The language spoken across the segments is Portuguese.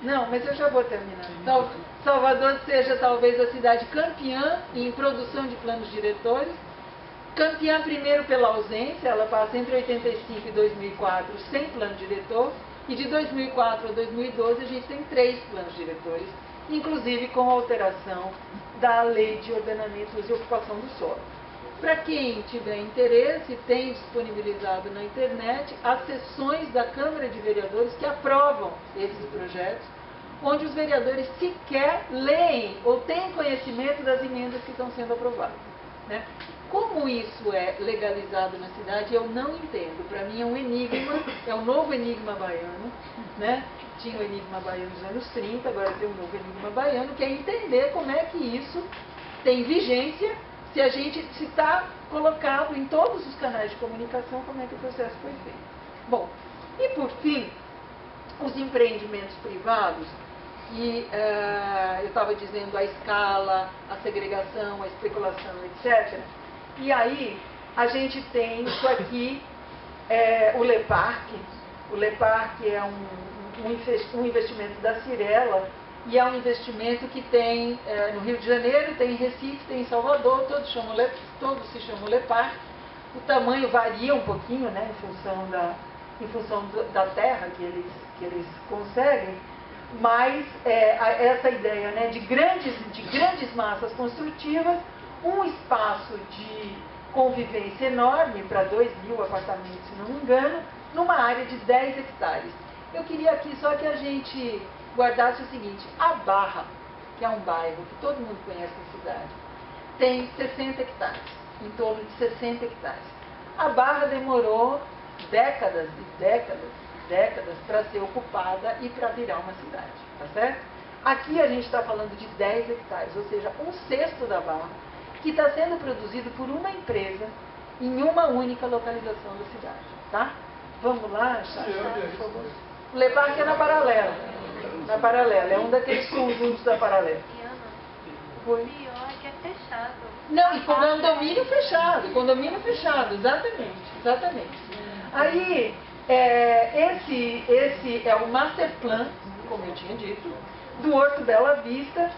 Não, mas eu já vou terminar. Salvador seja talvez a cidade campeã em produção de planos diretores. Campeã primeiro pela ausência, ela passa entre 85 e 2004 sem plano diretor, e de 2004 a 2012 a gente tem 3 planos diretores, inclusive com a alteração da Lei de Ordenamento, Uso e Ocupação do Solo. Para quem tiver interesse, tem disponibilizado na internet as sessões da Câmara de Vereadores que aprovam esses projetos, onde os vereadores sequer leem ou têm conhecimento das emendas que estão sendo aprovadas, né? Como isso é legalizado na cidade, eu não entendo. Para mim é um enigma, é um novo enigma baiano, né? Tinha o enigma baiano nos anos 30, agora tem um novo enigma baiano, que é entender como é que isso tem vigência, se está colocado em todos os canais de comunicação, como é que o processo foi feito. Bom, e por fim, os empreendimentos privados, e eu estava dizendo a escala, a segregação, a especulação, etc. E aí, a gente tem isso aqui, o LEPARC. O LEPARC é um investimento da Cirela, e é um investimento que tem no Rio de Janeiro, tem em Recife, tem em Salvador, todos se chamam LEPARC. O tamanho varia um pouquinho, né, em função da terra que eles conseguem, mas essa ideia, né, de grandes massas construtivas, um espaço de convivência enorme para 2.000 apartamentos, se não me engano, numa área de 10 hectares. Eu queria aqui só que a gente guardasse o seguinte: a Barra, que é um bairro que todo mundo conhece na cidade, tem 60 hectares, em torno de 60 hectares. A Barra demorou décadas e décadas e décadas para ser ocupada e para virar uma cidade, tá certo? Aqui a gente está falando de 10 hectares, ou seja, 1/6 da Barra, que está sendo produzido por uma empresa em uma única localização da cidade, tá? Vamos lá, Chá, por favor. O LEPARC é na Paralela. Na Paralela, é um daqueles conjuntos da Paralela. Foi. Pior é que é fechado. Não, e condomínio fechado, exatamente. Aí, esse é o master plan, como eu tinha dito, do Horto Bela Vista,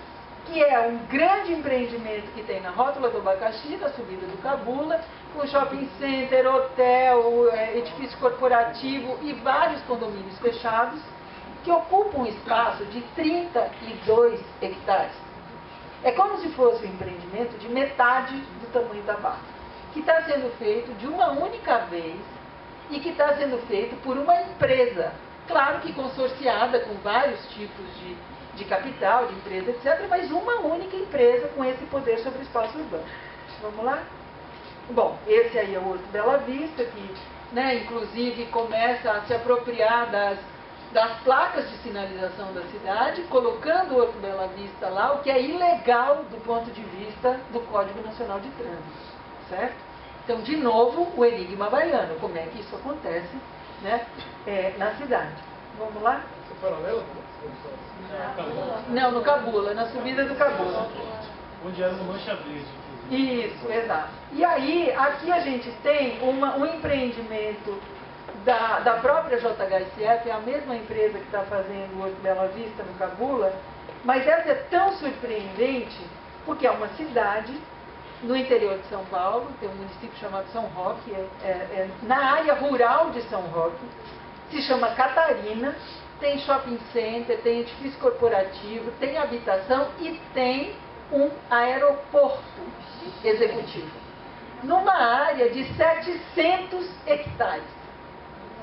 que é um grande empreendimento que tem na Rótula do Abacaxi, na subida do Cabula, com shopping center, hotel, edifício corporativo e vários condomínios fechados, que ocupam um espaço de 32 hectares. É como se fosse um empreendimento de metade do tamanho da Barra, que está sendo feito de uma única vez e que está sendo feito por uma empresa, claro que consorciada com vários tipos de capital, de empresa, etc., mas uma única empresa com esse poder sobre o espaço urbano. Vamos lá? Bom, esse aí é o Horto Bela Vista, que, né, inclusive começa a se apropriar das placas de sinalização da cidade, colocando o Horto Bela Vista lá, o que é ilegal do ponto de vista do Código Nacional de Trânsito, certo? Então, de novo, o enigma baiano, como é que isso acontece, né, na cidade. Vamos lá? É paralelo? Não, no Cabula, na subida do Cabula. Onde era no Mancha Verde. Isso, exato. E aí, aqui a gente tem um empreendimento da própria JHSF, é a mesma empresa que está fazendo o Horto Bela Vista no Cabula, mas essa é tão surpreendente porque é uma cidade no interior de São Paulo, tem um município chamado São Roque, na área rural de São Roque, se chama Catarina, tem shopping center, tem edifício corporativo, tem habitação e tem um aeroporto executivo, numa área de 700 hectares,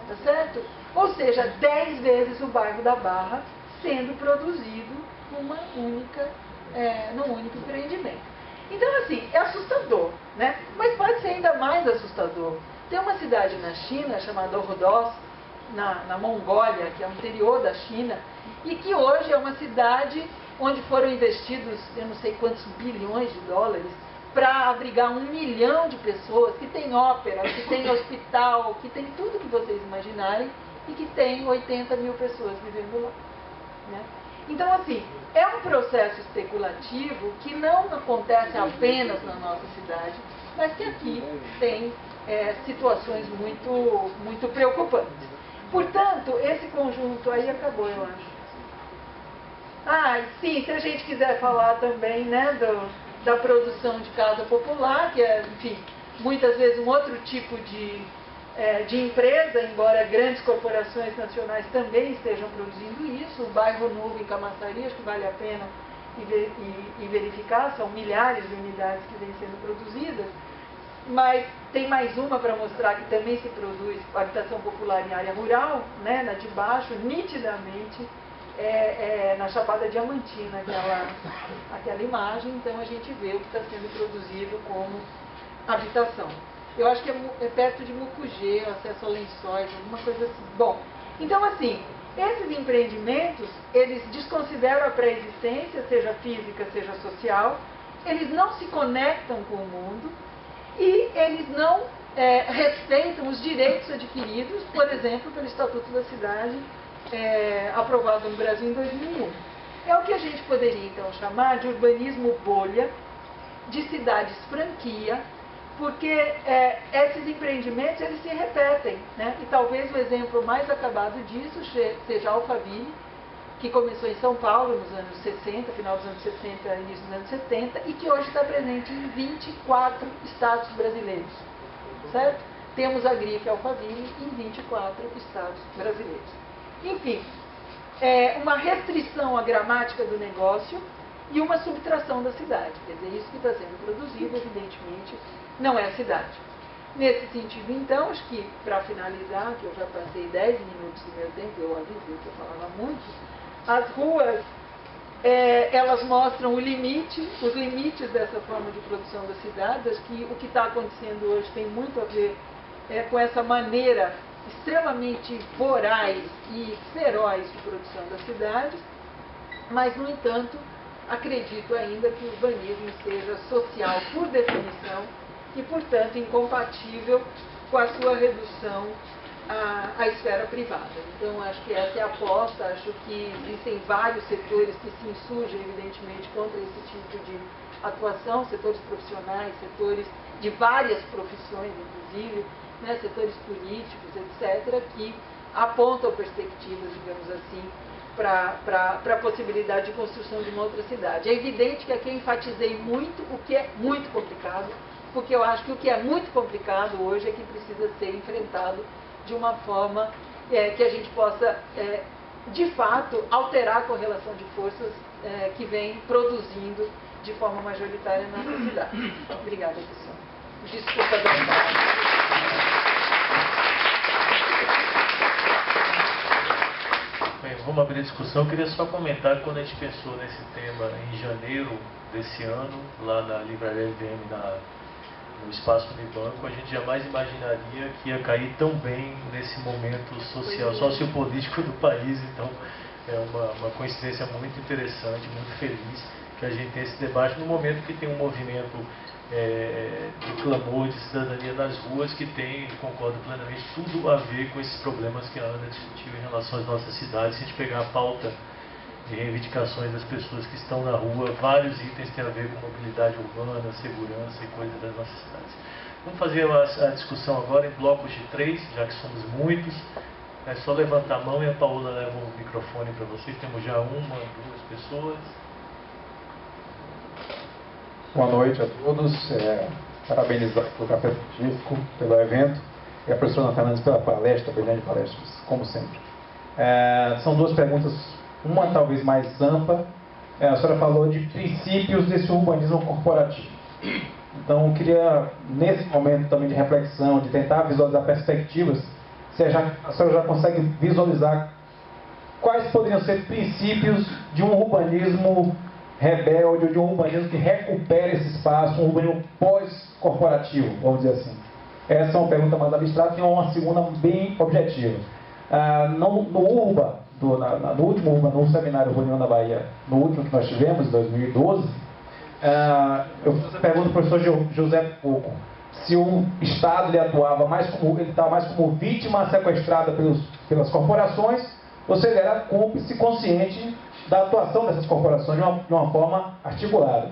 tá certo? Ou seja, 10 vezes o bairro da Barra sendo produzido num único empreendimento. Então, assim, é assustador, né? Mas pode ser ainda mais assustador. Tem uma cidade na China chamada Ordos, na Mongólia, que é o interior da China, e que hoje é uma cidade onde foram investidos, eu não sei quantos bilhões de dólares, para abrigar 1 milhão de pessoas, que tem ópera, que tem hospital, que tem tudo que vocês imaginarem, e que tem 80 mil pessoas vivendo lá, né? Então, assim, é um processo especulativo que não acontece apenas na nossa cidade, mas que aqui tem situações muito preocupantes. Portanto, esse conjunto aí acabou, eu acho. Ah, sim, se a gente quiser falar também, né, da produção de casa popular, que é, enfim, muitas vezes um outro tipo de empresa, embora grandes corporações nacionais também estejam produzindo isso. O bairro Novo em Camaçari, acho que vale a pena ir verificar, são milhares de unidades que vêm sendo produzidas, mas tem mais uma para mostrar que também se produz habitação popular em área rural, né, na de baixo, nitidamente, na Chapada Diamantina, aquela imagem. Então a gente vê o que está sendo produzido como habitação. Eu acho que é perto de Mucugê, acesso a Lençóis, alguma coisa assim. Bom, então assim, esses empreendimentos, eles desconsideram a pré-existência, seja física, seja social, eles não se conectam com o mundo e eles não respeitam os direitos adquiridos, por exemplo, pelo Estatuto da Cidade, aprovado no Brasil em 2001. É o que a gente poderia então chamar de urbanismo bolha, de cidades franquia, porque esses empreendimentos eles se repetem, né? E talvez o exemplo mais acabado disso seja a Alphaville, que começou em São Paulo nos anos 60, final dos anos 60, início dos anos 70, e que hoje está presente em 24 estados brasileiros, certo? Temos a grife Alphaville em 24 estados brasileiros. Enfim, uma restrição à gramática do negócio e uma subtração da cidade. Quer dizer, isso que está sendo produzido, evidentemente, não é a cidade. Nesse sentido, então, acho que, para finalizar, que eu já passei 10 minutos do meu tempo, eu avisei que eu falava muito, as ruas, elas mostram os limites dessa forma de produção da cidade. Acho que o que está acontecendo hoje tem muito a ver com essa maneira extremamente voraz e feroz de produção das cidades, mas, no entanto, acredito ainda que o urbanismo seja social por definição e, portanto, incompatível com a sua redução à esfera privada. Então, acho que essa é a aposta. Acho que existem vários setores que se insurgem, evidentemente, contra esse tipo de atuação, setores profissionais, setores de várias profissões, inclusive, né, setores políticos, etc., que apontam perspectivas, digamos assim, para a possibilidade de construção de uma outra cidade. É evidente que aqui eu enfatizei muito o que é muito complicado, porque eu acho que o que é muito complicado hoje é que precisa ser enfrentado de uma forma que a gente possa, de fato, alterar a correlação de forças que vem produzindo de forma majoritária na nossa cidade. Obrigada, pessoal. Desculpa da Bem, vamos abrir a discussão. Eu queria só comentar que quando a gente pensou nesse tema em janeiro desse ano, lá na Livraria LVM, no Espaço Unibanco, a gente jamais imaginaria que ia cair tão bem nesse momento social, sociopolítico do país. Então, é uma coincidência muito interessante, muito feliz que a gente tenha esse debate no momento que tem um movimento de clamor de cidadania nas ruas que tem, concordo plenamente, tudo a ver com esses problemas que a Ana discutiu em relação às nossas cidades. Se a gente pegar a pauta de reivindicações das pessoas que estão na rua, vários itens têm a ver com mobilidade urbana, segurança e coisas das nossas cidades. Vamos fazer a discussão agora em blocos de 3, já que somos muitos. É só levantar a mão e a Paola leva o microfone para vocês. Temos já 1, 2 pessoas. Boa noite a todos. Parabenizar o Café Científico pelo evento e a professora Ana Fernandes pela palestra, brilhante palestra, como sempre. São 2 perguntas, uma talvez mais ampla. A senhora falou de princípios desse urbanismo corporativo. Então, eu queria, nesse momento também de reflexão, de tentar visualizar perspectivas, se a senhora já consegue visualizar quais poderiam ser princípios de um urbanismo rebelde, ou de um urbanismo que recupere esse espaço, um urbanismo pós-corporativo, vamos dizer assim. Essa é uma pergunta mais abstrata e uma segunda bem objetiva. No último URBA, no seminário Reunião da Bahia, no último que nós tivemos, em 2012, eu pergunto ao professor José Pouco se o Estado ele atuava mais como, ele estava mais como vítima sequestrada pelas corporações, ou se ele era cúmplice consciente da atuação dessas corporações de uma forma articulada.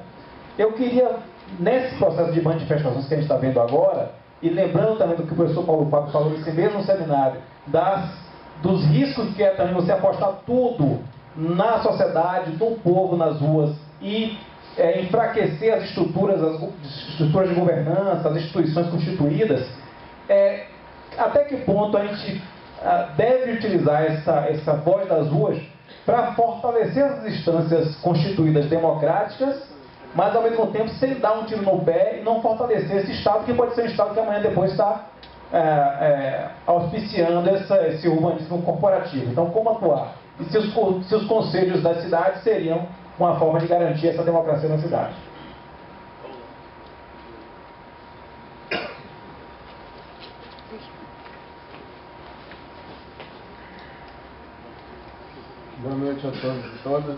Eu queria, nesse processo de manifestações que a gente está vendo agora, e lembrando também do que o professor Paulo Fábio falou nesse mesmo seminário, dos riscos que é também você apostar tudo na sociedade, do povo nas ruas e enfraquecer as estruturas de governança, as instituições constituídas, até que ponto a gente deve utilizar essa voz das ruas para fortalecer as instâncias constituídas democráticas, mas ao mesmo tempo sem dar um tiro no pé e não fortalecer esse Estado, que pode ser um Estado que amanhã depois está auspiciando esse urbanismo corporativo. Então, como atuar? E se os conselhos das cidades seriam uma forma de garantir essa democracia na cidade? Boa noite a todos e todas.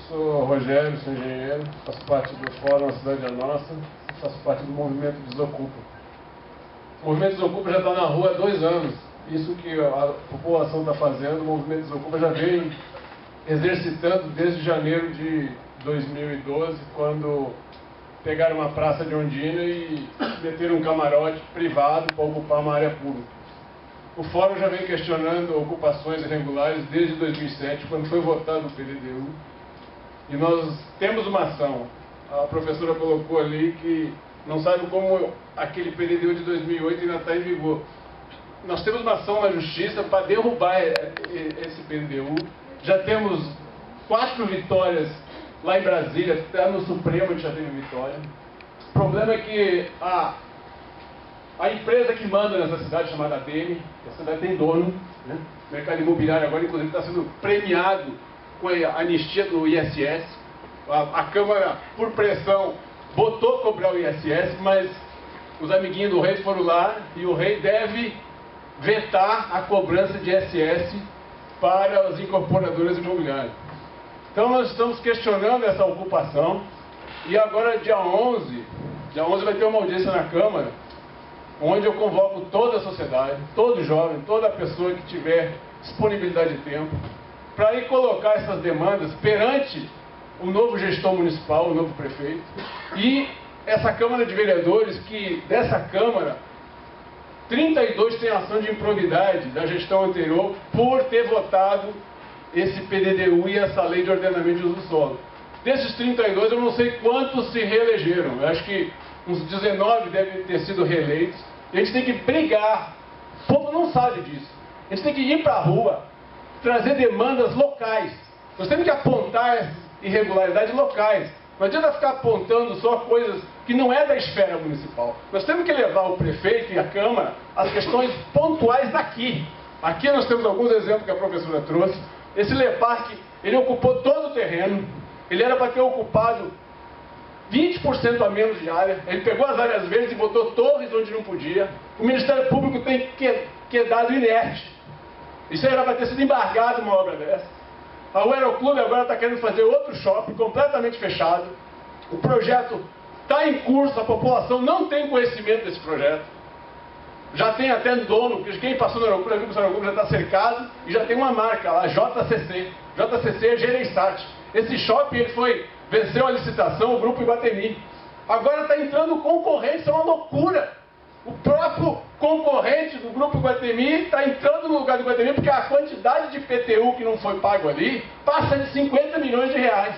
Sou Rogério, sou engenheiro, faço parte do Fórum A Cidade é Nossa, faço parte do movimento Desocupa. O movimento Desocupa já está na rua há 2 anos. Isso que a população está fazendo, o movimento Desocupa já vem exercitando desde janeiro de 2012, quando pegaram uma praça de Ondina e meteram um camarote privado para ocupar uma área pública. O Fórum já vem questionando ocupações irregulares desde 2007, quando foi votado o PDDU. E nós temos uma ação. A professora colocou ali que não sabe como aquele PDDU de 2008 ainda está em vigor. Nós temos uma ação na Justiça para derrubar esse PDDU. Já temos 4 vitórias lá em Brasília, até no Supremo a gente já teve vitória. O problema é que a empresa que manda nessa cidade, chamada ADM, a cidade tem dono, né? O mercado imobiliário agora, inclusive, está sendo premiado com a anistia do ISS. A Câmara, por pressão, botou cobrar o ISS, mas os amiguinhos do rei foram lá e o rei deve vetar a cobrança de ISS para as incorporadoras imobiliárias. Então nós estamos questionando essa ocupação e agora dia 11 vai ter uma audiência na Câmara, onde eu convoco toda a sociedade, todo jovem, toda pessoa que tiver disponibilidade de tempo, para ir colocar essas demandas perante o novo gestor municipal, o novo prefeito, e essa Câmara de Vereadores, que dessa Câmara, 32 têm ação de improbidade da gestão anterior por ter votado esse PDDU e essa lei de ordenamento de uso do solo. Desses 32, eu não sei quantos se reelegeram. Eu acho que uns 19 devem ter sido reeleitos. E a gente tem que brigar. O povo não sabe disso. A gente tem que ir para a rua, trazer demandas locais. Nós temos que apontar as irregularidades locais. Não adianta ficar apontando só coisas que não é da esfera municipal. Nós temos que levar o prefeito e a Câmara às questões pontuais daqui. Aqui nós temos alguns exemplos que a professora trouxe. Esse Leparque, ele ocupou todo o terreno. Ele era para ter ocupado 20% a menos de área. Ele pegou as áreas verdes e botou torres onde não podia. O Ministério Público tem quedado inerte. Isso era para ter sido embargado uma obra dessa. A Aeroclube agora está querendo fazer outro shopping completamente fechado. O projeto está em curso, a população não tem conhecimento desse projeto. Já tem até dono, quem passou no Aeroclube viu que o Aeroclube já está cercado e já tem uma marca lá, JCC. JCC é Gereissat. Esse shopping ele venceu a licitação, o Grupo Iguatemi. Agora está entrando concorrente, isso é uma loucura. O próprio concorrente do Grupo Iguatemi está entrando no lugar do Iguatemi porque a quantidade de PTU que não foi pago ali passa de 50 milhões de reais.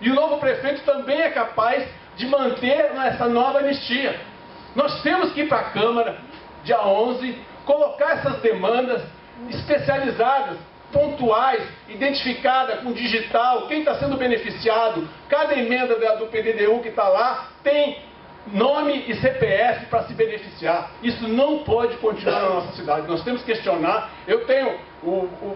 E o novo prefeito também é capaz de manter essa nova anistia. Nós temos que ir para a Câmara, dia 11, colocar essas demandas especializadas, pontuais, identificadas com digital, quem está sendo beneficiado. Cada emenda do PDDU que está lá tem nome e CPF para se beneficiar. Isso não pode continuar na nossa cidade. Nós temos que questionar. Eu tenho,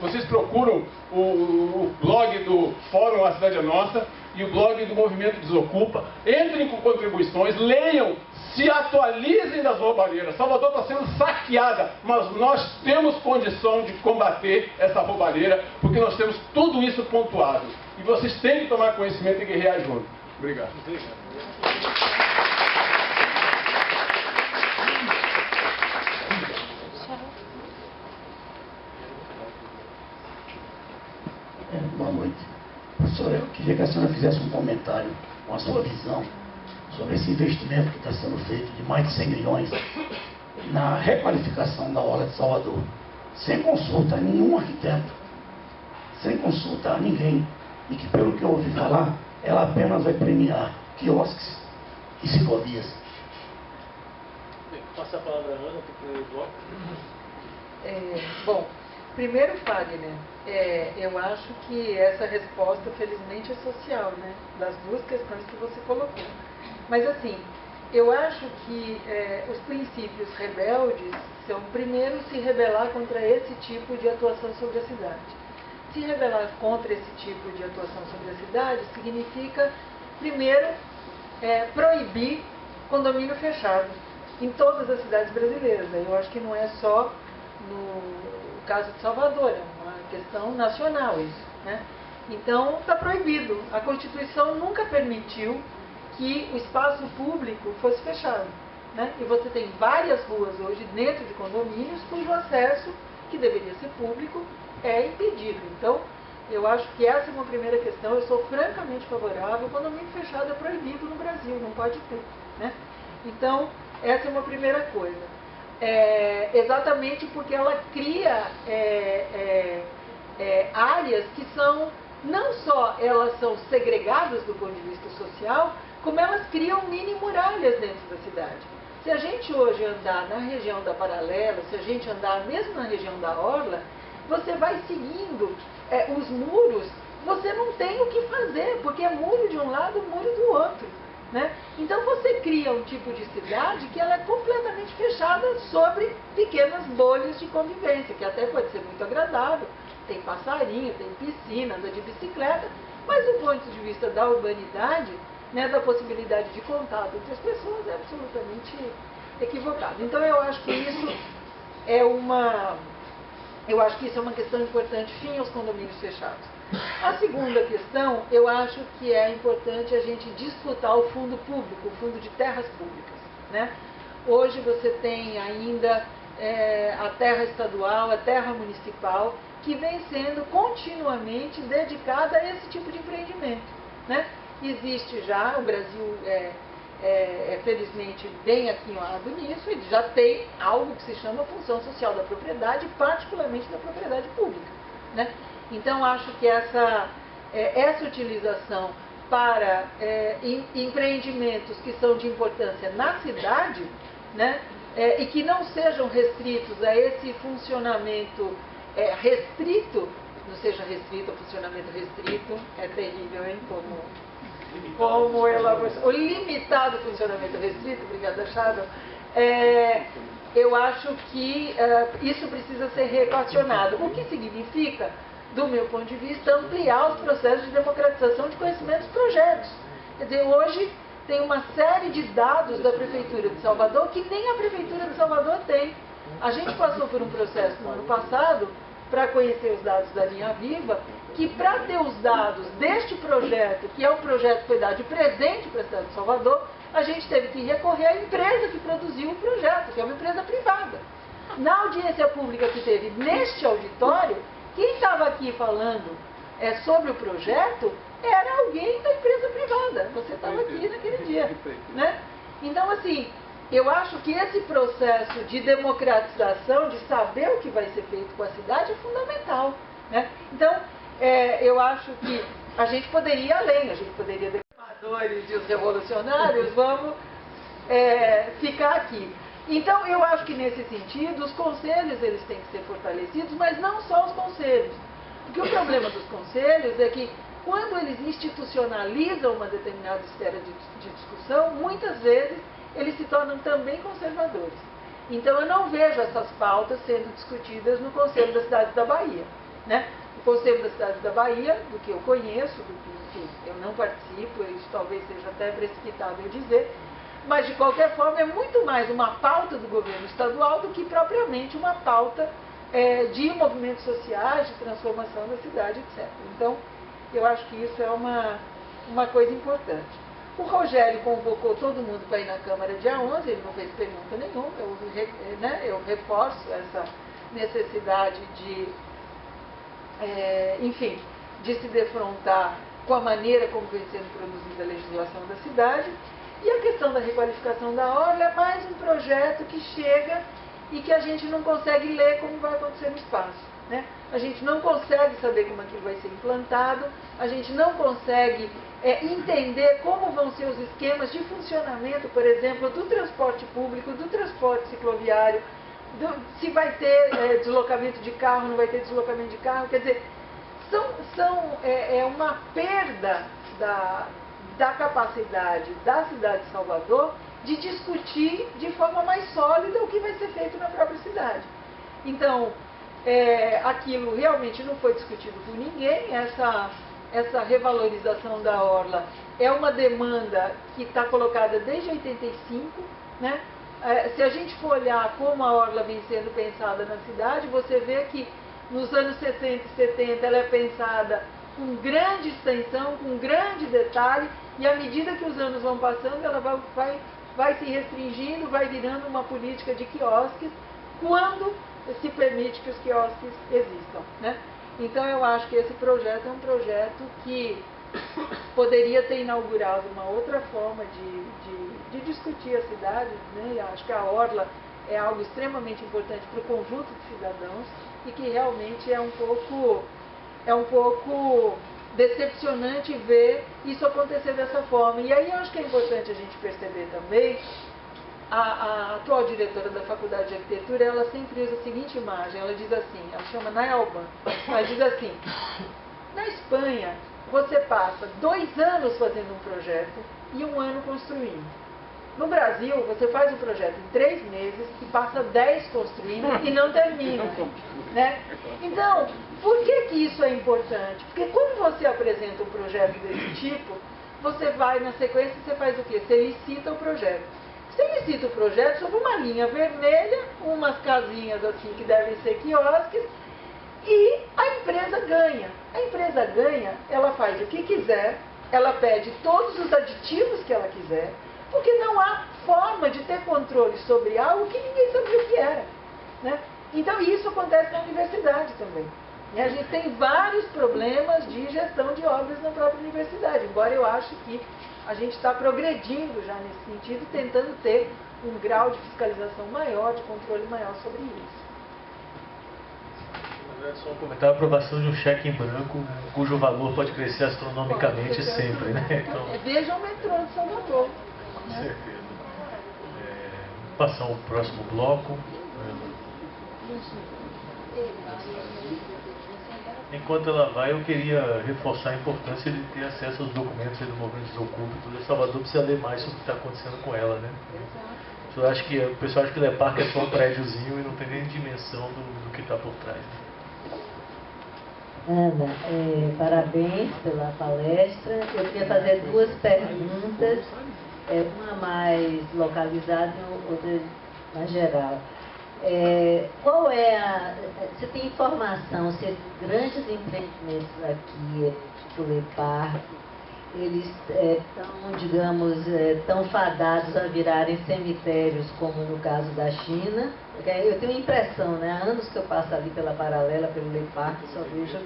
vocês procuram o blog do Fórum A Cidade é Nossa e o blog do Movimento Desocupa. Entrem com contribuições, leiam, se atualizem das roubalheiras. Salvador está sendo saqueada, mas nós temos condição de combater essa roubalheira, porque nós temos tudo isso pontuado. E vocês têm que tomar conhecimento e guerrear junto. Obrigado. Boa noite. Professora, eu queria que a senhora fizesse um comentário com a sua visão sobre esse investimento que está sendo feito de mais de 100 milhões na requalificação da Orla de Salvador, sem consulta a nenhum arquiteto, sem consultar a ninguém, e que, pelo que eu ouvi falar, ela apenas vai premiar quiosques e ciclovias. Passa a palavra a Ana, para o bloco. Bom, primeiro, Fagner, eu acho que essa resposta, felizmente, é social, né? Das duas questões que você colocou. Mas, assim, eu acho que os princípios rebeldes são, primeiro, se rebelar contra esse tipo de atuação sobre a cidade. Se rebelar contra esse tipo de atuação sobre a cidade significa, primeiro, proibir condomínio fechado em todas as cidades brasileiras. Eu acho que não é só no caso de Salvador, é uma questão nacional isso, né? Então, está proibido. A Constituição nunca permitiu que o espaço público fosse fechado, né? E você tem várias ruas hoje dentro de condomínios cujo acesso, que deveria ser público, é impedido. Então, eu acho que essa é uma primeira questão. Eu sou francamente favorável. O condomínio fechado é proibido no Brasil, não pode ter, né? Então, essa é uma primeira coisa. Exatamente porque ela cria áreas que são, não só elas são segregadas do ponto de vista social, como elas criam mini muralhas dentro da cidade. Se a gente hoje andar na região da Paralela, se a gente andar mesmo na região da Orla, você vai seguindo os muros, você não tem o que fazer, porque é muro de um lado, muro do outro, né? Então você cria um tipo de cidade que ela é completamente fechada sobre pequenas bolhas de convivência, que até pode ser muito agradável, tem passarinho, tem piscina, anda de bicicleta, mas do ponto de vista da urbanidade, né, da possibilidade de contato entre as pessoas, é absolutamente equivocado. Então eu acho que isso é uma questão importante, fim aos condomínios fechados. A segunda questão, eu acho que é importante a gente disputar o fundo público, o fundo de terras públicas, né? Hoje você tem ainda a terra estadual, a terra municipal, que vem sendo continuamente dedicada a esse tipo de empreendimento, né? Existe já, o Brasil felizmente bem aquinhoado nisso, ele já tem algo que se chama função social da propriedade, particularmente da propriedade pública, né? Então, acho que essa utilização para empreendimentos que são de importância na cidade, né, e que não sejam restritos a esse funcionamento restrito, não seja restrito ao funcionamento restrito, é terrível, hein, como o limitado funcionamento restrito, obrigada, Shadow, eu acho que isso precisa ser reequacionado, o que significa, do meu ponto de vista, ampliar os processos de democratização de conhecimentos e projetos. Quer dizer, hoje tem uma série de dados da Prefeitura de Salvador que nem a Prefeitura de Salvador tem. A gente passou por um processo no ano passado para conhecer os dados da Linha Viva, que para ter os dados deste projeto, que é um projeto que foi dado de presente para a cidade de Salvador, a gente teve que recorrer à empresa que produziu o projeto, que é uma empresa privada. Na audiência pública que teve neste auditório, quem estava aqui falando sobre o projeto era alguém da empresa privada. Você estava aqui naquele dia, né? Então, assim, eu acho que esse processo de democratização, de saber o que vai ser feito com a cidade, é fundamental, né? Então, eu acho que a gente poderia ir além, a gente poderia, e os revolucionários, vamos ficar aqui. Então, eu acho que nesse sentido, os conselhos eles têm que ser fortalecidos, mas não só os conselhos. Porque o problema dos conselhos é que, quando eles institucionalizam uma determinada esfera de discussão, muitas vezes eles se tornam também conservadores. Então, eu não vejo essas pautas sendo discutidas no Conselho da Cidade da Bahia, né? O Conselho da Cidade da Bahia, do que eu conheço, enfim, eu não participo, isso talvez seja até precipitável dizer, mas, de qualquer forma, é muito mais uma pauta do governo estadual do que propriamente uma pauta de movimentos sociais, de transformação da cidade, etc. Então, eu acho que isso é uma coisa importante. O Rogério convocou todo mundo para ir na Câmara dia 11, ele não fez pergunta nenhuma, eu reforço essa necessidade de, enfim, de se defrontar com a maneira como vem sendo produzida a legislação da cidade. E a questão da requalificação da orla é mais um projeto que chega e que a gente não consegue ler como vai acontecer no espaço, né? A gente não consegue saber como aquilo vai ser implantado, a gente não consegue entender como vão ser os esquemas de funcionamento, por exemplo, do transporte público, do transporte cicloviário, se vai ter deslocamento de carro, não vai ter deslocamento de carro. Quer dizer, é uma perda da capacidade da cidade de Salvador de discutir de forma mais sólida o que vai ser feito na própria cidade. Então, aquilo realmente não foi discutido por ninguém. Essa revalorização da orla é uma demanda que está colocada desde 85, né? Se a gente for olhar como a orla vem sendo pensada na cidade, você vê que nos anos 60 e 70 ela é pensada com grande extensão, com grande detalhe, e à medida que os anos vão passando, ela vai se restringindo, vai virando uma política de quiosques, quando se permite que os quiosques existam, né? Então eu acho que esse projeto é um projeto que poderia ter inaugurado uma outra forma de discutir a cidade, né? Eu acho que a orla é algo extremamente importante para o conjunto de cidadãos e que realmente é um pouco decepcionante ver isso acontecer dessa forma. E aí eu acho que é importante a gente perceber também, a atual diretora da Faculdade de Arquitetura, ela sempre usa a seguinte imagem, ela diz assim, ela chama Nayalban, ela diz assim: na Espanha você passa 2 anos fazendo um projeto e 1 ano construindo. No Brasil, você faz um projeto em 3 meses e passa 10 construindo e não termina, né? Então, por que isso é importante? Porque quando você apresenta um projeto desse tipo, você vai na sequência e você faz o quê? Você licita o projeto. Você licita o projeto sobre uma linha vermelha, umas casinhas assim que devem ser quiosques, e a empresa ganha. A empresa ganha, ela faz o que quiser, ela pede todos os aditivos que ela quiser, porque não há forma de ter controle sobre algo que ninguém sabia o que era, né? Então isso acontece na universidade também. E a gente tem vários problemas de gestão de obras na própria universidade, embora eu ache que a gente está progredindo já nesse sentido, tentando ter um grau de fiscalização maior, de controle maior sobre isso. Só um comentário: a aprovação de um cheque em branco, cujo valor pode crescer astronomicamente sempre, né? Então, veja o metrô de Salvador. Com certeza. Vamos passar ao próximo bloco. Enquanto ela vai, eu queria reforçar a importância de ter acesso aos documentos do movimento Desocupa. Todo Salvador precisa ler mais sobre o que está acontecendo com ela, né? O pessoal acha que Le Parc é só um prédiozinho e não tem nem dimensão do que está por trás, né? Ana, parabéns pela palestra. Eu queria fazer 2 perguntas, uma mais localizada e outra mais geral. Qual é você tem informação se esses grandes empreendimentos aqui, tipo Le Parc, eles estão, digamos, tão fadados a virarem cemitérios, como no caso da China? Eu tenho a impressão, né? Há anos que eu passo ali pela Paralela, pelo Le Parc, só vejo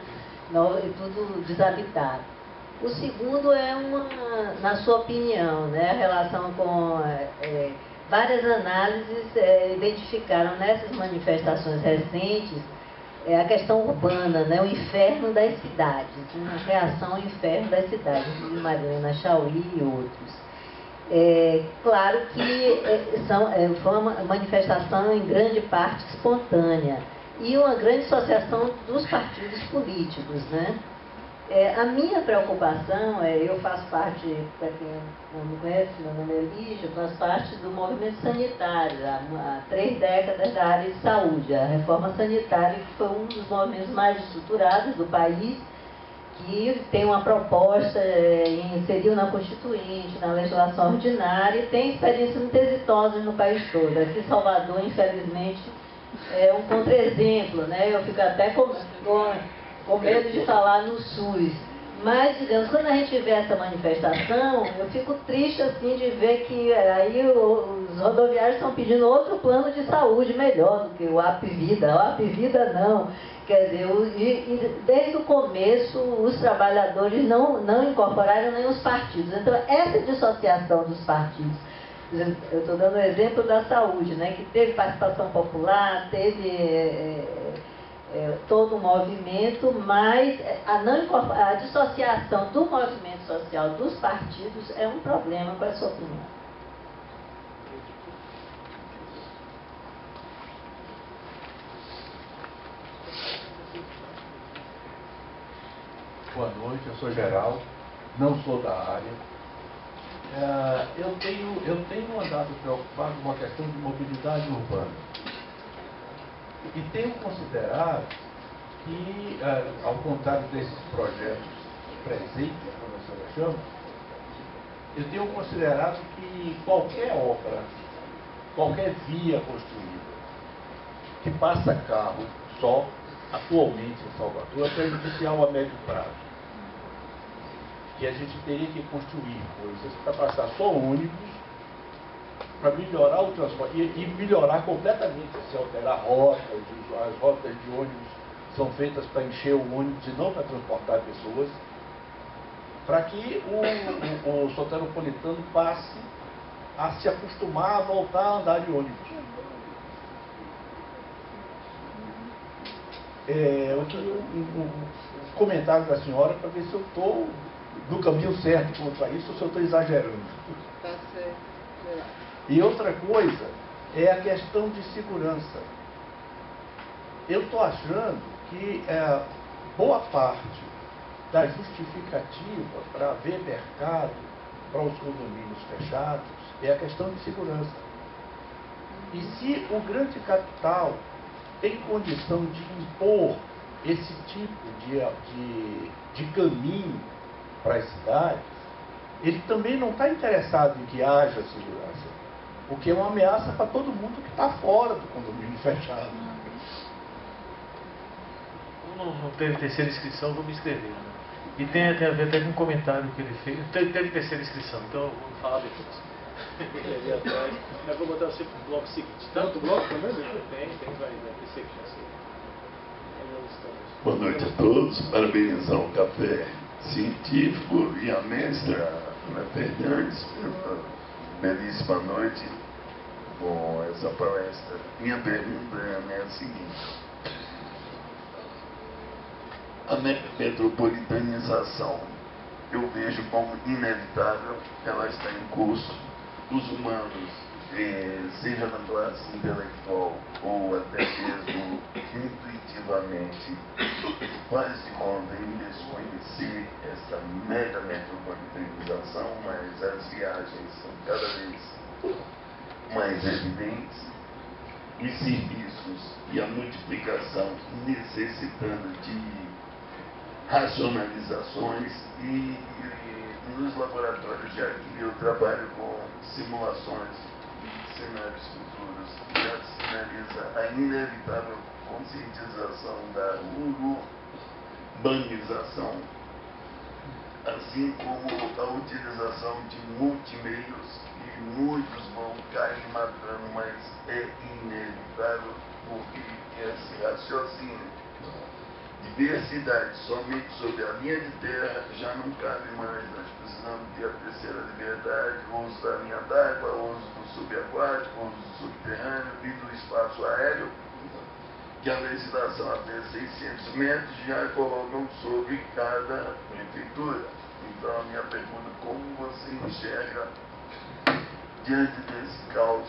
tudo desabitado. O segundo é na sua opinião, né, a relação com várias análises identificaram nessas manifestações recentes a questão urbana, né, o inferno das cidades, uma reação ao inferno das cidades, de Marilena Chauí e outros. Claro que foi uma manifestação em grande parte espontânea e uma grande associação dos partidos políticos, né? A minha preocupação eu faço parte, para quem não me conhece, meu nome é Lígia, eu faço parte do movimento sanitário, há 3 décadas da área de saúde, a reforma sanitária, que foi um dos movimentos mais estruturados do país, que tem uma proposta inseriu na Constituinte, na legislação ordinária, e tem experiências muito exitosas no país todo. Aqui em Salvador, infelizmente, é um contra-exemplo, né? Eu fico até com medo de falar no SUS. Mas, digamos, quando a gente vê essa manifestação, eu fico triste, assim, de ver que aí os rodoviários estão pedindo outro plano de saúde melhor do que o Apvida. O Apvida não. Quer dizer, desde o começo, os trabalhadores não incorporaram nem os partidos. Então, essa dissociação dos partidos, eu estou dando o exemplo da saúde, né, que teve participação popular, teve todo o movimento, mas a dissociação do movimento social dos partidos é um problema. Qual é a sua opinião? Boa noite, eu sou Geraldo, não sou da área. Eu tenho andado preocupado com a questão de mobilidade urbana. E tenho considerado que, ao contrário desses projetos presentes, como a senhora chama, eu tenho considerado que qualquer obra, qualquer via construída, que passa carro só, atualmente em Salvador, é prejudicial a médio prazo. Que a gente teria que construir coisas para passar só ônibus, para melhorar o transporte, e melhorar completamente, se alterar rotas, as rotas de ônibus são feitas para encher o ônibus e não para transportar pessoas, para que o soteropolitano passe a se acostumar a voltar a andar de ônibus. Eu queria um comentário da senhora para ver se eu estou no caminho certo quanto a isso ou se eu estou exagerando. Tá certo. E outra coisa é a questão de segurança. Eu estou achando que boa parte da justificativa para haver mercado para os condomínios fechados é a questão de segurança. E se o grande capital tem condição de impor esse tipo de caminho para as cidades, ele também não está interessado em que haja segurança, o que é uma ameaça para todo mundo que está fora do condomínio fechado. Não teve terceira inscrição, vou me inscrever. Né? E tem a ver até com um comentário que ele fez. Teve terceira inscrição, então eu vou falar depois. Eu vou botar você pro bloco seguinte. Tá? Outro bloco também? Tem, vai ter sequência. Boa noite a todos, parabenizar o café científico e a mestra Ana Fernandes pela belíssima noite com essa palestra. Minha pergunta é a seguinte: a metropolitanização eu vejo como inevitável, ela está em curso. Os humanos, seja na classe intelectual ou até mesmo intuitivamente, faz de conta em desconhecer essa mega metropolitanização, mas as viagens são cada vez mais evidentes, os serviços e a multiplicação necessitando de racionalizações e nos laboratórios de aqui eu trabalho com simulações de cenários futuros, já sinaliza a inevitável conscientização da urbanização, assim como a utilização de multimeios, que muitos vão cair matando, mas é inevitável porque esse raciocínio de ver cidades somente sobre a linha de terra já não cabe mais. Nós precisamos ter a terceira liberdade, o uso da linha d'água, o uso do subaquático, o uso do subterrâneo e do espaço aéreo, que a legislação até 600 metros já colocam sobre cada prefeitura. Então a minha pergunta: como você enxerga diante desse caos,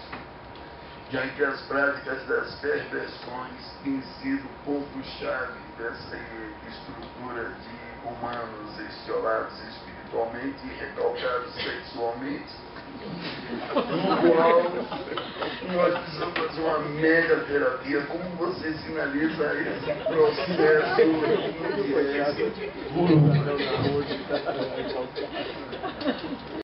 já que as práticas das perversões têm sido ponto-chave dessa estrutura de humanos estiolados espiritualmente e recalcados sexualmente, no qual nós precisamos fazer uma mega terapia? Como você sinaliza esse processo de